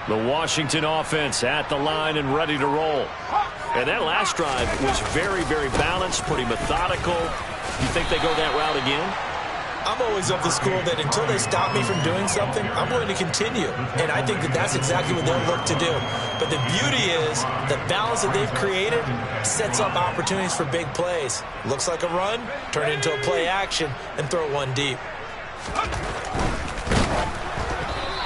The Washington offense at the line and ready to roll. And that last drive was very, very balanced, pretty methodical. You think they go that route again? I'm always of the school that until they stop me from doing something, I'm going to continue. And I think that that's exactly what they'll look to do. But the beauty is the balance that they've created sets up opportunities for big plays. Looks like a run, turn it into a play action, and throw one deep.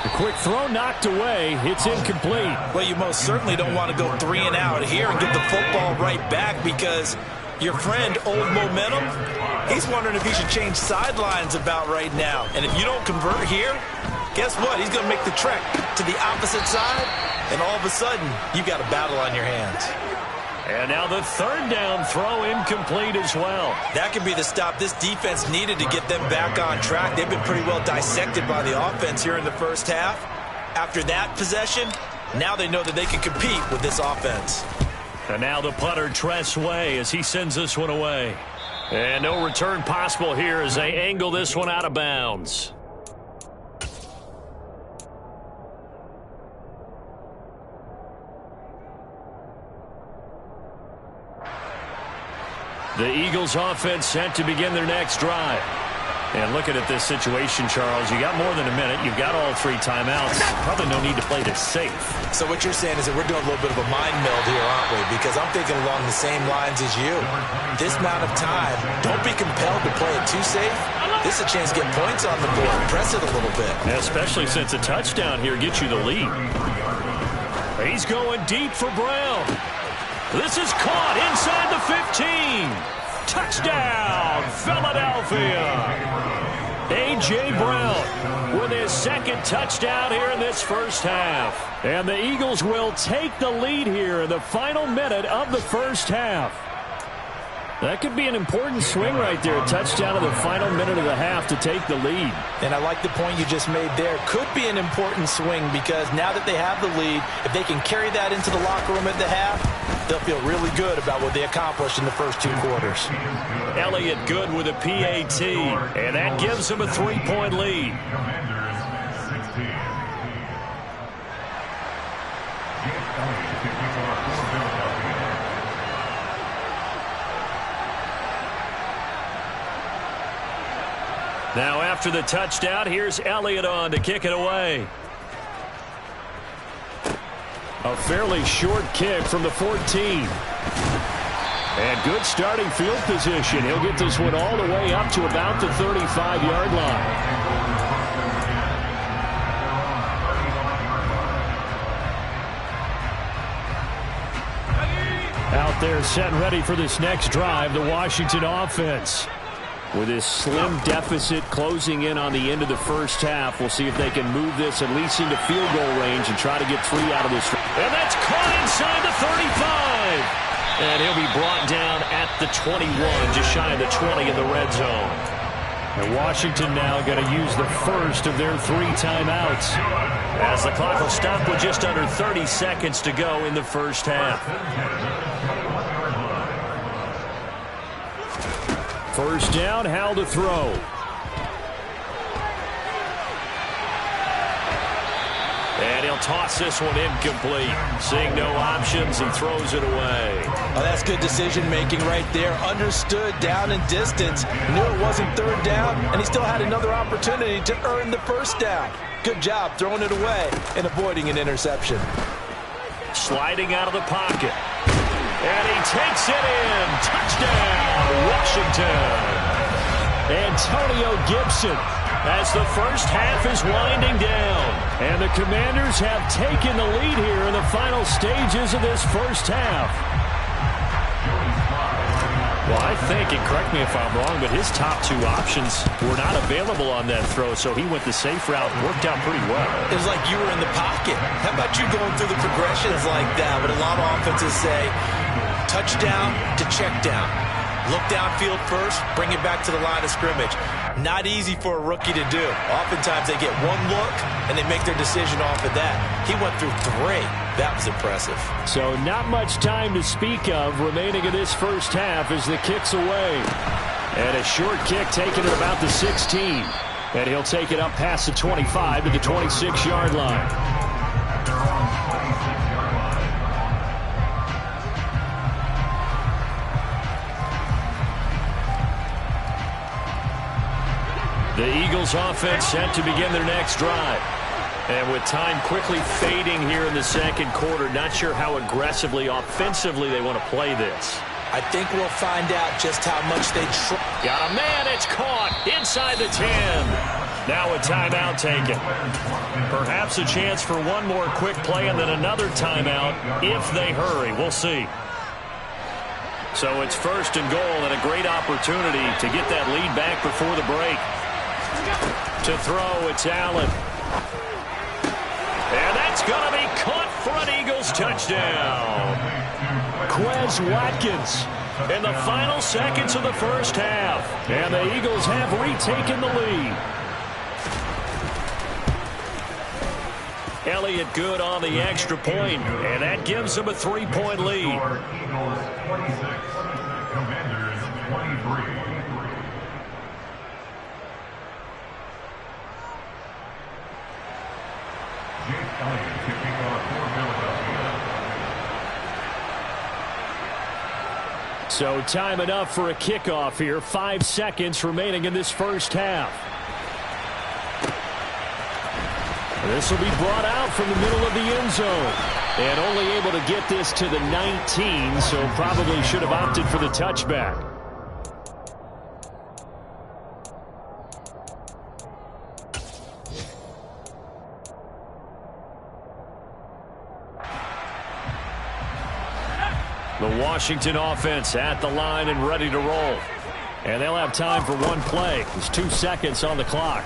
The quick throw knocked away. It's incomplete. Well, you most certainly don't want to go 3 and out here and get the football right back because your friend, Old Momentum, he's wondering if he should change sidelines about right now. And if you don't convert here, guess what? He's going to make the trek to the opposite side, and all of a sudden, you've got a battle on your hands. And now the third down throw incomplete as well. That could be the stop this defense needed to get them back on track. They've been pretty well dissected by the offense here in the first half. After that possession, now they know that they can compete with this offense. And now the punter, Tress Way, as he sends this one away. And no return possible here as they angle this one out of bounds. The Eagles offense set to begin their next drive. And looking at this situation, Charles, you got more than a minute. You've got all 3 timeouts. Probably no need to play this safe. So what you're saying is that we're doing a little bit of a mind meld here, aren't we? Because I'm thinking along the same lines as you. This amount of time, don't be compelled to play it too safe. This is a chance to get points on the board. Press it a little bit. Yeah, especially since a touchdown here gets you the lead. He's going deep for Brown. This is caught inside the 15. Touchdown, Philadelphia. A.J. Brown with his second touchdown here in this first half. And the Eagles will take the lead here in the final minute of the first half. That could be an important swing right there. A touchdown in the final minute of the half to take the lead. And I like the point you just made there. Could be an important swing because now that they have the lead, if they can carry that into the locker room at the half, they'll feel really good about what they accomplished in the first 2 quarters. Elliott good with a PAT, and that gives them a 3-point lead. Now after the touchdown, here's Elliott on to kick it away. A fairly short kick from the 14. And good starting field position. He'll get this one all the way up to about the 35-yard line. Out there set and ready for this next drive, the Washington offense. With this slim deficit closing in on the end of the first half, we'll see if they can move this at least into field goal range and try to get 3 out of this. And that's caught inside the 35. And he'll be brought down at the 21, just shy of the 20 in the red zone. And Washington now going to use the first of their 3 timeouts, as the clock will stop with just under 30 seconds to go in the first half. First down, Howell to throw. And he'll toss this one incomplete. Seeing no options, he throws it away. Oh, that's good decision-making right there. Understood down and distance. Knew it wasn't 3rd down, and he still had another opportunity to earn the first down. Good job throwing it away and avoiding an interception. Sliding out of the pocket. And he takes it in. Touchdown, Washington. Antonio Gibson, as the first half is winding down. And the Commanders have taken the lead here in the final stages of this first half. Well, I think, and correct me if I'm wrong, but his top 2 options were not available on that throw, so he went the safe route. Worked out pretty well. It was like you were in the pocket. How about you going through the progressions like that? But a lot of offenses say touchdown to check down. Look downfield first, bring it back to the line of scrimmage. Not easy for a rookie to do. Oftentimes they get 1 look and they make their decision off of that. He went through 3. That was impressive. So not much time to speak of remaining in this first half as the kick's away. And a short kick taken at about the 16. And he'll take it up past the 25 to the 26-yard line. The Eagles offense set to begin their next drive. And with time quickly fading here in the second quarter, not sure how aggressively, offensively they want to play this. I think we'll find out just how much they try. Got a man, it's caught inside the 10. Now a timeout taken. Perhaps a chance for one more quick play and then another timeout if they hurry. We'll see. So it's first and goal and a great opportunity to get that lead back before the break. To throw, it's Allen. And that's going to be caught for an Eagles touchdown. Quez Watkins in the final seconds of the first half. And the Eagles have retaken the lead. Elliott good on the extra point, and that gives them a 3-point lead. Eagles 26, Commanders 23. Jake Elliott to kick off for Philadelphia. So time enough for a kickoff here. 5 seconds remaining in this first half. This will be brought out from the middle of the end zone. And only able to get this to the 19, so probably should have opted for the touchback. The Washington offense at the line and ready to roll. And they'll have time for one play. There's 2 seconds on the clock.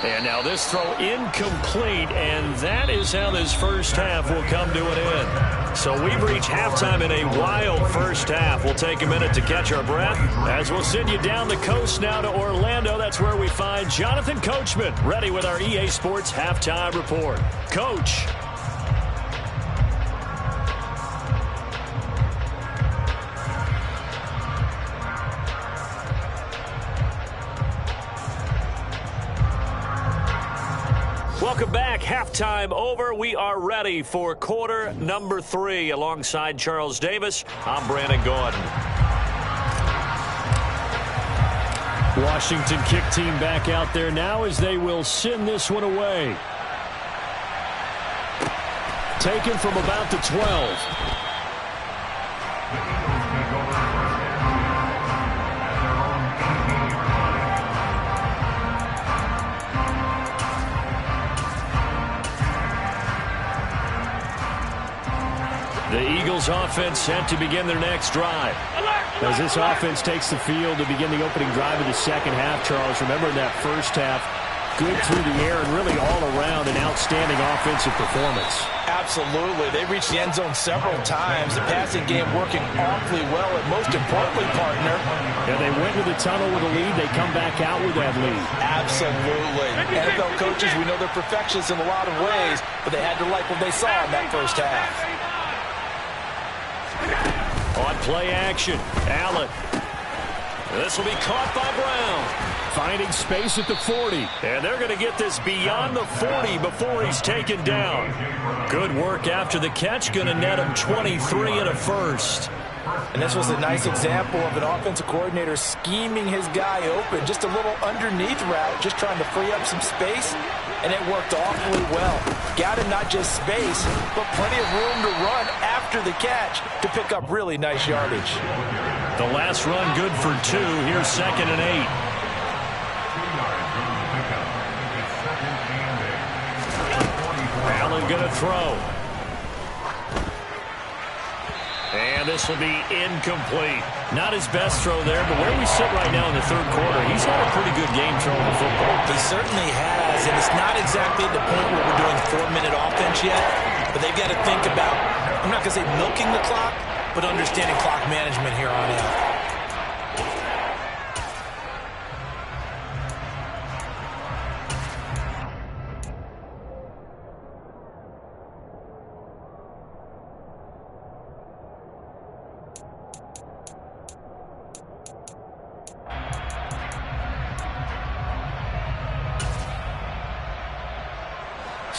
And now this throw incomplete, and that is how this first half will come to an end. So we've reached halftime in a wild first half. We'll take a minute to catch our breath as we'll send you down the coast now to Orlando. That's where we find Jonathan Coachman, ready with our EA Sports Halftime Report. Coach. Welcome back. Halftime over. We are ready for quarter number 3. Alongside Charles Davis, I'm Brandon Gordon. Washington kick team back out there now as they will send this one away. Taken from about the 12. The Eagles offense set to begin their next drive. As this offense takes the field to begin the opening drive of the second half, Charles, remember in that first half, good through the air and really all around an outstanding offensive performance. Absolutely. They reached the end zone several times. The passing game working awfully well, and most importantly, partner. Yeah, they went to the tunnel with a lead. They come back out with that lead. Absolutely. NFL coaches, we know they're perfectionists in a lot of ways, but they had to like what they saw in that first half. On play action, Allen. This will be caught by Brown. Finding space at the 40. And they're going to get this beyond the 40 before he's taken down. Good work after the catch. Going to net him 23 and a first. And this was a nice example of an offensive coordinator scheming his guy open. Just a little underneath route, just trying to free up some space. And it worked awfully well. Got him not just space, but plenty of room to run after the catch to pick up really nice yardage. The last run good for 2. Here's 2nd and 8. Allen going to throw. And this will be incomplete. Not his best throw there, but where we sit right now in the third quarter, he's had a pretty good game throwing the football. He certainly has, and it's not exactly at the point where we're doing 4-minute offense yet, but they've got to think about, I'm not going to say milking the clock, but understanding clock management here on out.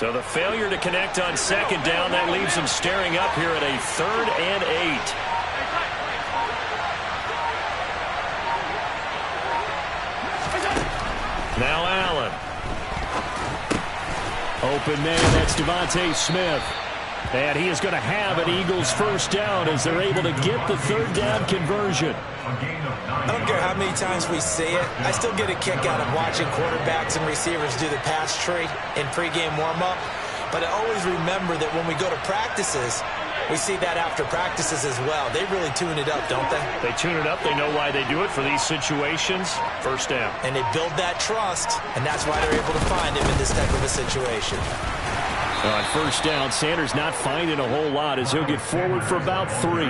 So the failure to connect on second down, that leaves them staring up here at a 3rd and 8. Now Allen. Open man, that's Devontae Smith. And he is going to have an Eagles first down as they're able to get the 3rd down conversion. I don't care how many times we say it, I still get a kick out of watching quarterbacks and receivers do the pass tree in pregame warm-up. But I always remember that when we go to practices, we see that after practices as well. They really tune it up, don't they? They tune it up. They know why they do it for these situations. First down. And they build that trust, and that's why they're able to find him in this type of a situation. On first down, Sanders not finding a whole lot as he'll get forward for about 3.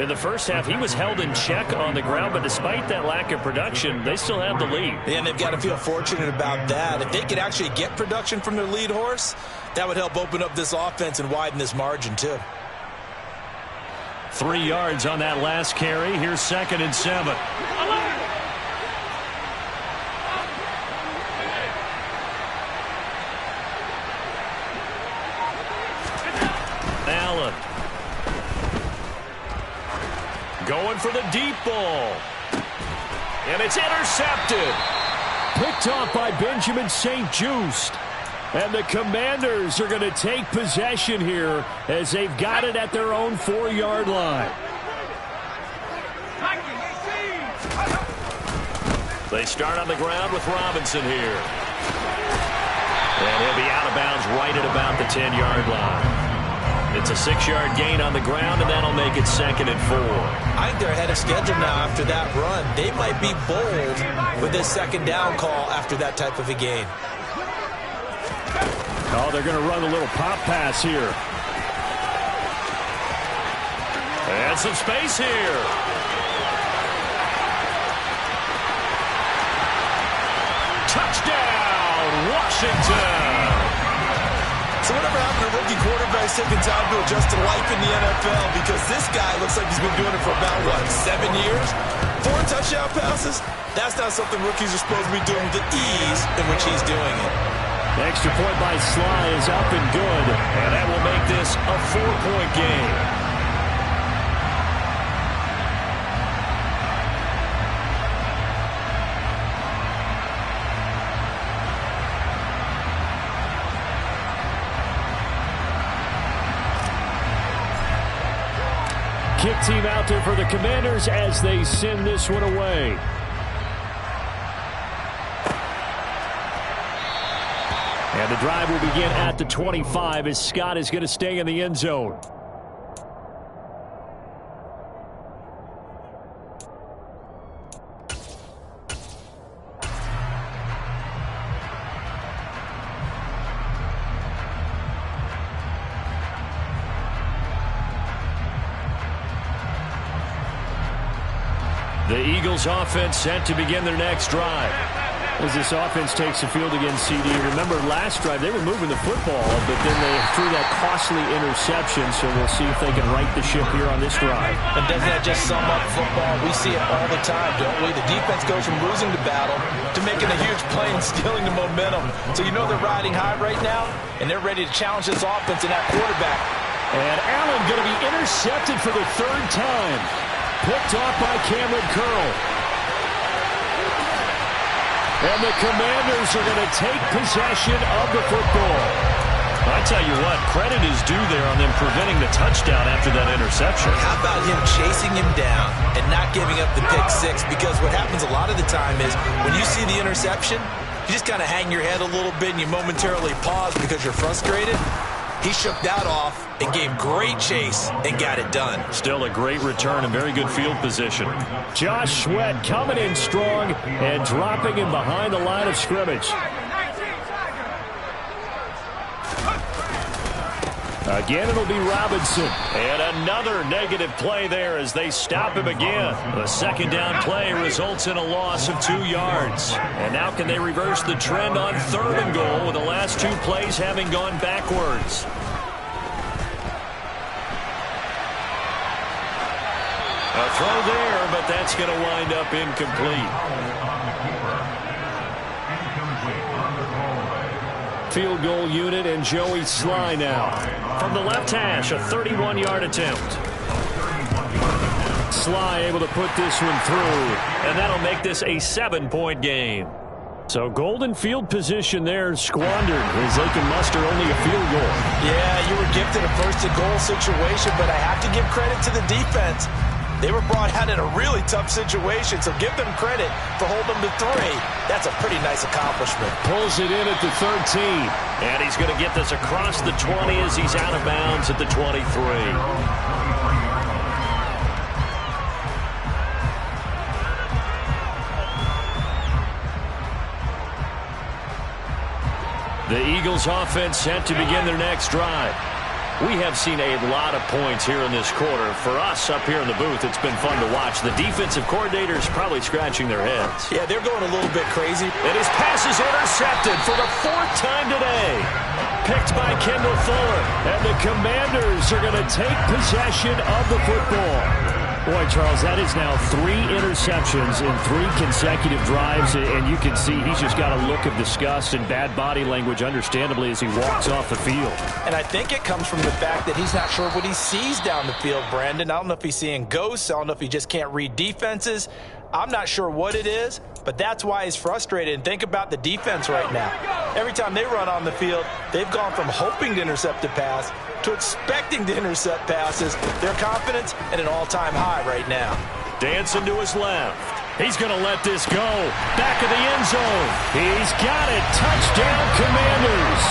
In the first half, he was held in check on the ground, but despite that lack of production, they still have the lead. Yeah, and they've got to feel fortunate about that. If they could actually get production from their lead horse, that would help open up this offense and widen this margin too. 3 yards on that last carry. Here's 2nd and 7. Allen. Going for the deep ball. And it's intercepted. Picked off by Benjamin St-Juste. And the Commanders are going to take possession here as they've got it at their own 4-yard line. They start on the ground with Robinson here. And he'll be out of bounds right at about the 10-yard line. It's a 6-yard gain on the ground, and that'll make it 2nd and 4. I think they're ahead of schedule now after that run. They might be bold with this 2nd down call after that type of a gain. Oh, they're going to run a little pop pass here. And some space here. Touchdown, Washington. So whatever happened to rookie quarterbacks taking time to adjust to life in the NFL? Because this guy looks like he's been doing it for about, 7 years? 4 touchdown passes? That's not something rookies are supposed to be doing with the ease in which he's doing it. The extra point by Sly is up and good, and that will make this a 4-point game. Kick team out there for the Commanders as they send this one away. And the drive will begin at the 25 as Scott is going to stay in the end zone. The Eagles offense set to begin their next drive. As this offense takes the field against CD, remember last drive they were moving the football, but then they threw that costly interception, so we'll see if they can right the ship here on this drive. And doesn't that just sum up football? We see it all the time, don't we? The defense goes from losing the battle to making a huge play and stealing the momentum. So you know they're riding high right now, and they're ready to challenge this offense and that quarterback. And Allen going to be intercepted for the 3rd time. Picked off by Cameron Curl. And the Commanders are going to take possession of the football. I tell you what, credit is due there on them preventing the touchdown after that interception. How about him chasing him down and not giving up the pick six? Because what happens a lot of the time is when you see the interception, you just kind of hang your head a little bit and you momentarily pause because you're frustrated. He shook that off and gave great chase and got it done. Still a great return and very good field position. Josh Sweat coming in strong and dropping him behind the line of scrimmage. Again, it'll be Robinson. And another negative play there as they stop him again. The 2nd down play results in a loss of 2 yards. And now can they reverse the trend on 3rd and goal with the last 2 plays having gone backwards? A throw there, but that's going to wind up incomplete. field goal unit, and Joey Sly now. From the left hash, a 31-yard attempt. Sly able to put this one through, and that'll make this a 7-point game. So golden field position there squandered as they can muster only a field goal. Yeah, you were gifted a first-and-goal situation, but I have to give credit to the defense. They were brought out in a really tough situation, so give them credit for holding them to 3. That's a pretty nice accomplishment. Pulls it in at the 13. And he's going to get this across the 20 as he's out of bounds at the 23. The Eagles offense set to begin their next drive. We have seen a lot of points here in this quarter. For us up here in the booth, it's been fun to watch. The defensive coordinators probably scratching their heads. Yeah, they're going a little bit crazy. And his pass is intercepted for the 4th time today. Picked by Kendall Fuller. And the Commanders are going to take possession of the football. Boy, Charles, that is now 3 interceptions in 3 consecutive drives, and you can see he's just got a look of disgust and bad body language, understandably, as he walks off the field. And I think it comes from the fact that he's not sure what he sees down the field, Brandon. I don't know if he's seeing ghosts. I don't know if he just can't read defenses. I'm not sure what it is, but that's why he's frustrated. And think about the defense right now. Every time they run on the field, they've gone from hoping to intercept a pass to expecting to intercept passes. Their confidence at an all-time high right now. Dancing to his left. He's going to let this go. Back of the end zone. He's got it. Touchdown, Commanders.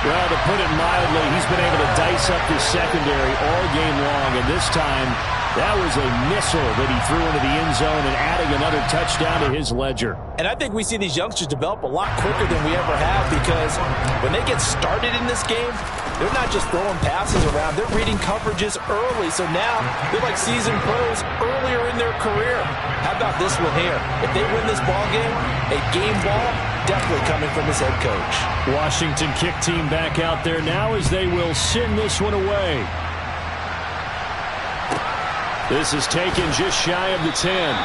Well, to put it mildly, he's been able to dice up his secondary all game long, and this time that was a missile that he threw into the end zone and adding another touchdown to his ledger. And I think we see these youngsters develop a lot quicker than we ever have, because when they get started in this game, they're not just throwing passes around. They're reading coverages early. So now they're like seasoned pros earlier in their career. How about this one here? If they win this ball game, a game ball definitely coming from his head coach. Washington kick team back out there now as they will send this one away. This is taken just shy of the 10.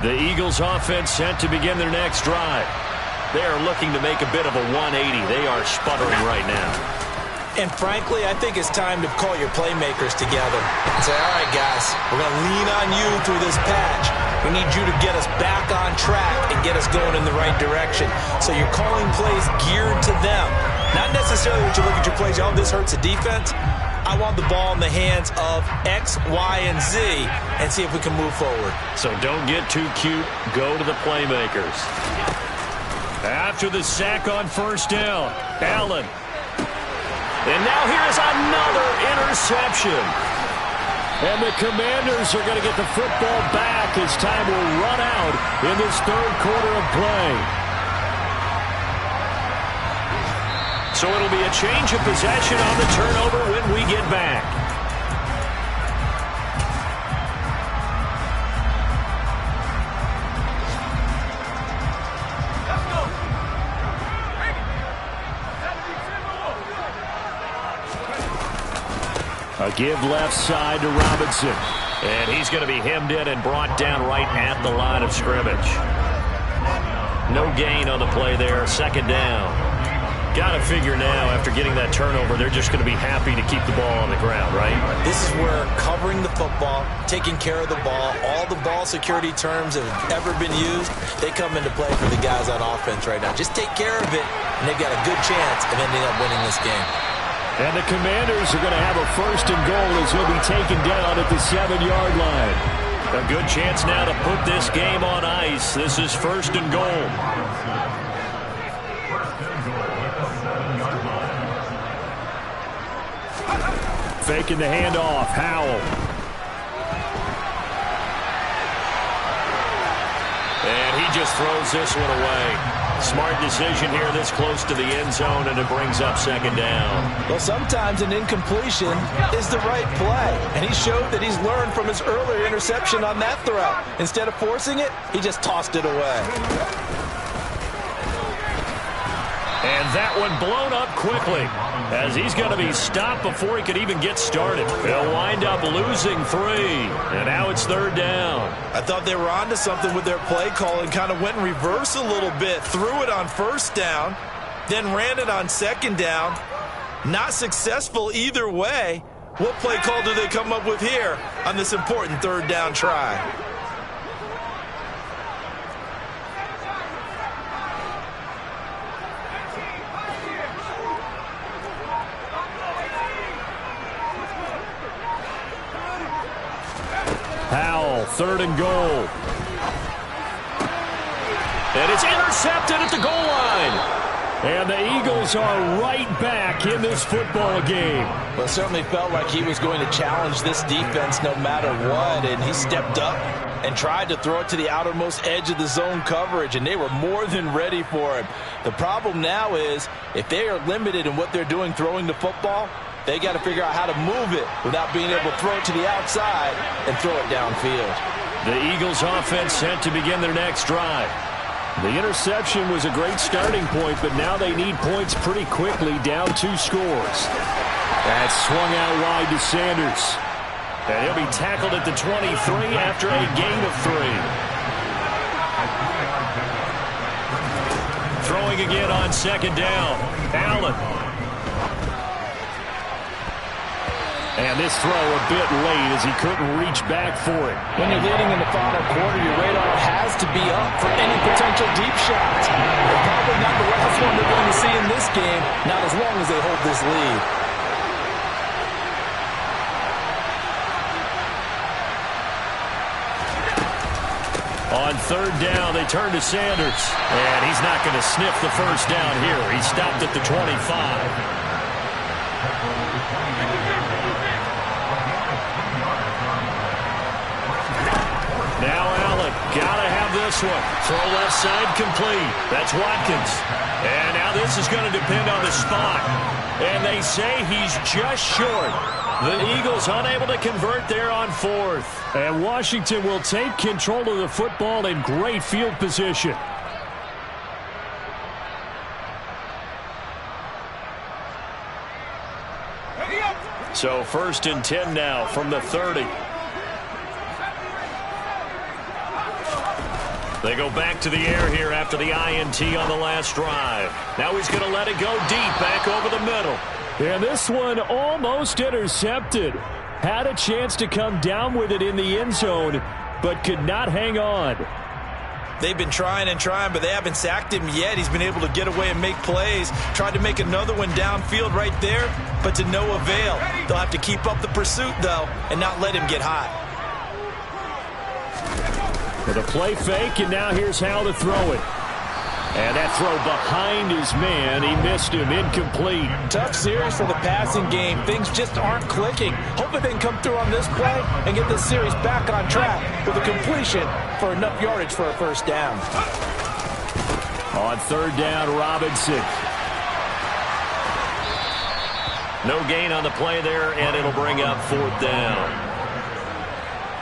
The Eagles offense set to begin their next drive. They are looking to make a bit of a 180. They are sputtering right now. And frankly, I think it's time to call your playmakers together and say, all right, guys, we're going to lean on you through this patch. We need you to get us back on track and get us going in the right direction. So you're calling plays geared to them. Not necessarily when you look at your plays, oh, this hurts the defense. I want the ball in the hands of X, Y, and Z and see if we can move forward. So don't get too cute. Go to the playmakers. After the sack on first down, Allen. And now here's another interception. And the Commanders are going to get the football back as time will run out in this 3rd quarter of play. So it'll be a change of possession on the turnover when we get back. A give left side to Robinson. And he's going to be hemmed in and brought down right at the line of scrimmage. No gain on the play there. 2nd down. Got to figure now, after getting that turnover, they're just going to be happy to keep the ball on the ground, right? This is where covering the football, taking care of the ball, all the ball security terms that have ever been used, they come into play for the guys on offense right now. Just take care of it, and they've got a good chance of ending up winning this game. And the Commanders are going to have a 1st and goal as he'll be taken down at the 7-yard line. A good chance now to put this game on ice. This is 1st and goal. Faking the handoff, Howell. And he just throws this one away. Smart decision here this close to the end zone, and it brings up second down. Well, sometimes an incompletion is the right play, and he showed that he's learned from his earlier interception on that throw. Instead of forcing it, he just tossed it away. And that one blown up quickly, as he's going to be stopped before he could even get started. They'll wind up losing 3, and now it's third down. I thought they were onto something with their play call and kind of went in reverse a little bit. Threw it on first down, then ran it on second down. Not successful either way. What play call do they come up with here on this important third down try? Howell, third and goal. And it's intercepted at the goal line. And the Eagles are right back in this football game. Well, it certainly felt like he was going to challenge this defense no matter what, and he stepped up and tried to throw it to the outermost edge of the zone coverage, and they were more than ready for him. The problem now is if they are limited in what they're doing throwing the football, they got to figure out how to move it without being able to throw it to the outside and throw it downfield. The Eagles offense set to begin their next drive. The interception was a great starting point, but now they need points pretty quickly, down 2 scores. That's swung out wide to Sanders. And he'll be tackled at the 23 after a gain of 3. Throwing again on second down. Allen. And this throw a bit late as he couldn't reach back for it. When you're leading in the final quarter, your radar has to be up for any potential deep shots. They're probably not the last one they're going to see in this game, not as long as they hold this lead. On third down, they turn to Sanders. And he's not going to sniff the first down here. He stopped at the 25. Now Allen, gotta have this one. Throw left side complete. That's Watkins. And now this is going to depend on the spot. And they say he's just short. The Eagles unable to convert there on 4th. And Washington will take control of the football in great field position. So 1st and 10 now from the 30. They go back to the air here after the INT on the last drive. Now he's going to let it go deep, back over the middle. And this one almost intercepted. Had a chance to come down with it in the end zone, but could not hang on. They've been trying and trying, but they haven't sacked him yet. He's been able to get away and make plays. Tried to make another one downfield right there, but to no avail. They'll have to keep up the pursuit, though, and not let him get hot. With a play fake, and now here's how to throw it. And that throw behind his man, he missed him, incomplete. Tough series for the passing game. Things just aren't clicking. Hopefully they can come through on this play and get this series back on track with a completion for enough yardage for a first down. On third down, Robinson. No gain on the play there, and it'll bring up 4th down.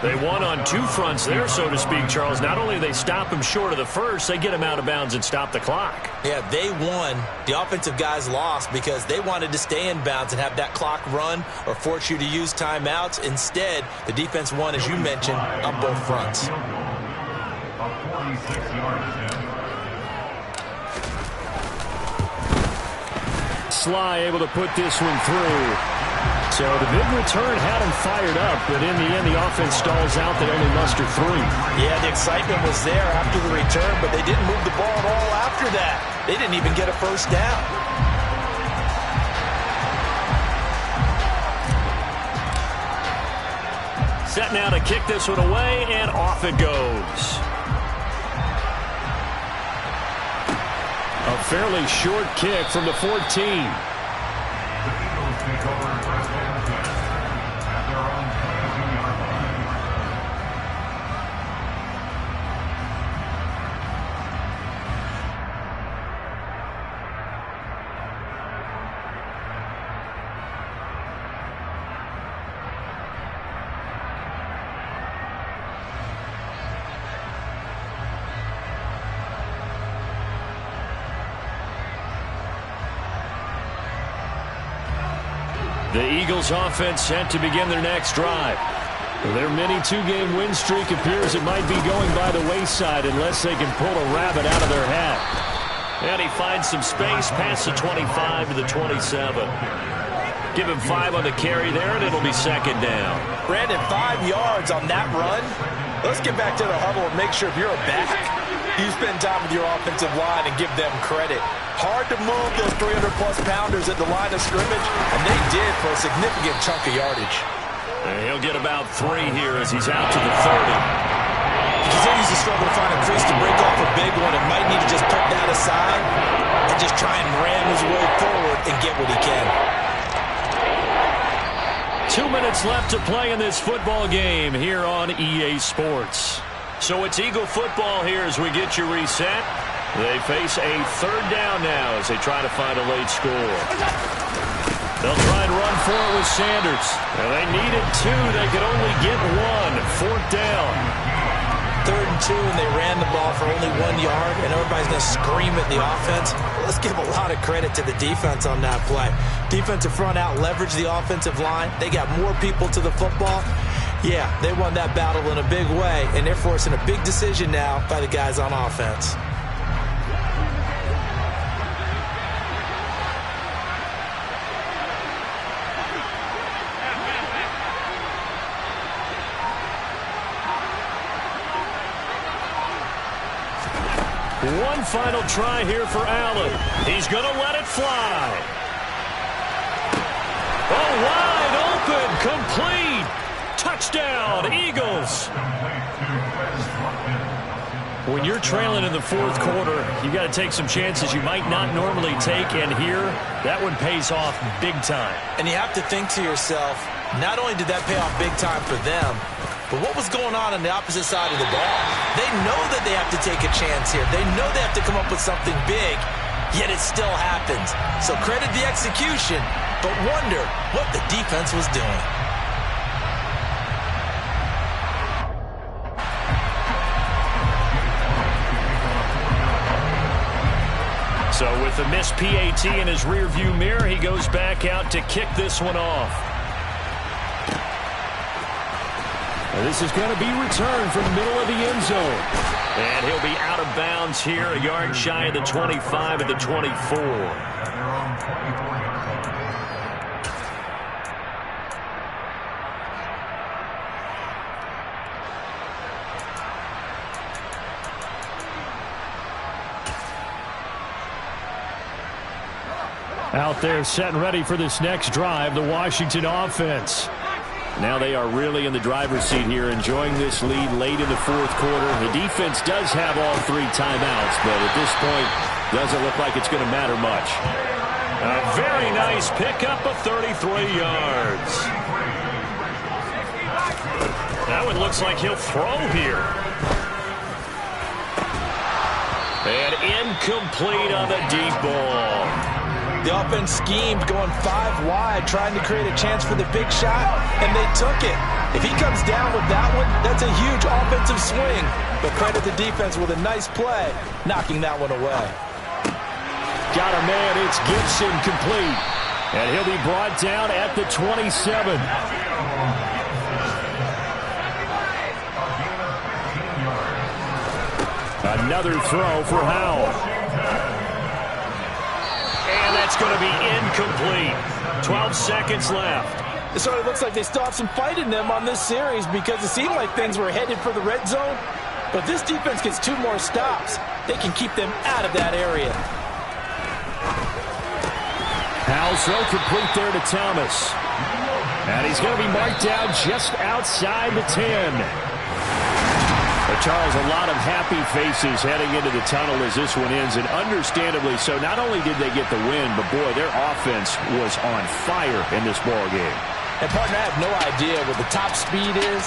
They won on 2 fronts there, so to speak, Charles. Not only do they stop him short of the first, they get him out of bounds and stop the clock. Yeah, they won. The offensive guys lost because they wanted to stay in bounds and have that clock run or force you to use timeouts. Instead, the defense won, as you mentioned, on both fronts. Sly able to put this one through. So the big return had him fired up, but in the end, the offense stalls out. They only muster 3. Yeah, the excitement was there after the return, but they didn't move the ball at all after that. They didn't even get a first down. Set now to kick this one away, and off it goes. A fairly short kick from the 14. The Eagles offense set to begin their next drive. Their mini two-game win streak appears it might be going by the wayside unless they can pull a rabbit out of their hat. And he finds some space past the 25 to the 27. Give him 5 on the carry there, and it'll be second down. Brandon, 5 yards on that run. Let's get back to the huddle and make sure if you're a back, you spend time with your offensive line and give them credit. Hard to move those 300-plus pounders at the line of scrimmage, and they did for a significant chunk of yardage. And he'll get about 3 here as he's out to the 30. He continues to struggle to find a crease to break off a big one and might need to just put that aside and just try and ram his way forward and get what he can. 2 minutes left to play in this football game here on EA Sports. So it's Eagle football here as we get you reset. They face a third down now as they try to find a late score. They'll try and run for it with Sanders. And they needed 2. They could only get 1. 4th down. 3rd and 2, and they ran the ball for only 1 yard, and everybody's going to scream at the offense. Let's give a lot of credit to the defense on that play. Defensive front out leveraged the offensive line. They got more people to the football. Yeah, they won that battle in a big way, and they're forcing a big decision now by the guys on offense. One final try here for Allen. He's going to let it fly. Oh, wide open, complete. Touchdown, Eagles. When you're trailing in the 4th quarter, you got to take some chances you might not normally take, and here, that one pays off big time. And you have to think to yourself, not only did that pay off big time for them, but what was going on the opposite side of the ball? They know that they have to take a chance here. They know they have to come up with something big, yet it still happens. So credit the execution, but wonder what the defense was doing. So with the missed PAT in his rearview mirror, he goes back out to kick this one off. And this is going to be returned from the middle of the end zone. And he'll be out of bounds here, a yard shy of the 25 and the 24. Out there set and ready for this next drive, the Washington offense. Now they are really in the driver's seat here, enjoying this lead late in the 4th quarter. The defense does have all 3 timeouts, but at this point, doesn't look like it's going to matter much. A very nice pickup of 33 yards. That one looks like he'll throw here. And incomplete on the deep ball. The offense schemed, going 5 wide, trying to create a chance for the big shot, and they took it. If he comes down with that one, that's a huge offensive swing. But credit the defense with a nice play, knocking that one away. Got a man, it's Gibson, complete. And he'll be brought down at the 27. Another throw for Howell. And that's going to be incomplete. 12 seconds left. So it looks like they still have some fight in them on this series because it seemed like things were headed for the red zone. But this defense gets 2 more stops. They can keep them out of that area. Howell's throw complete there to Thomas. And he's going to be marked down just outside the 10. But Charles, a lot of happy faces heading into the tunnel as this one ends, and understandably so. Not only did they get the win, but boy, their offense was on fire in this ball game. And partner, I have no idea what the top speed is.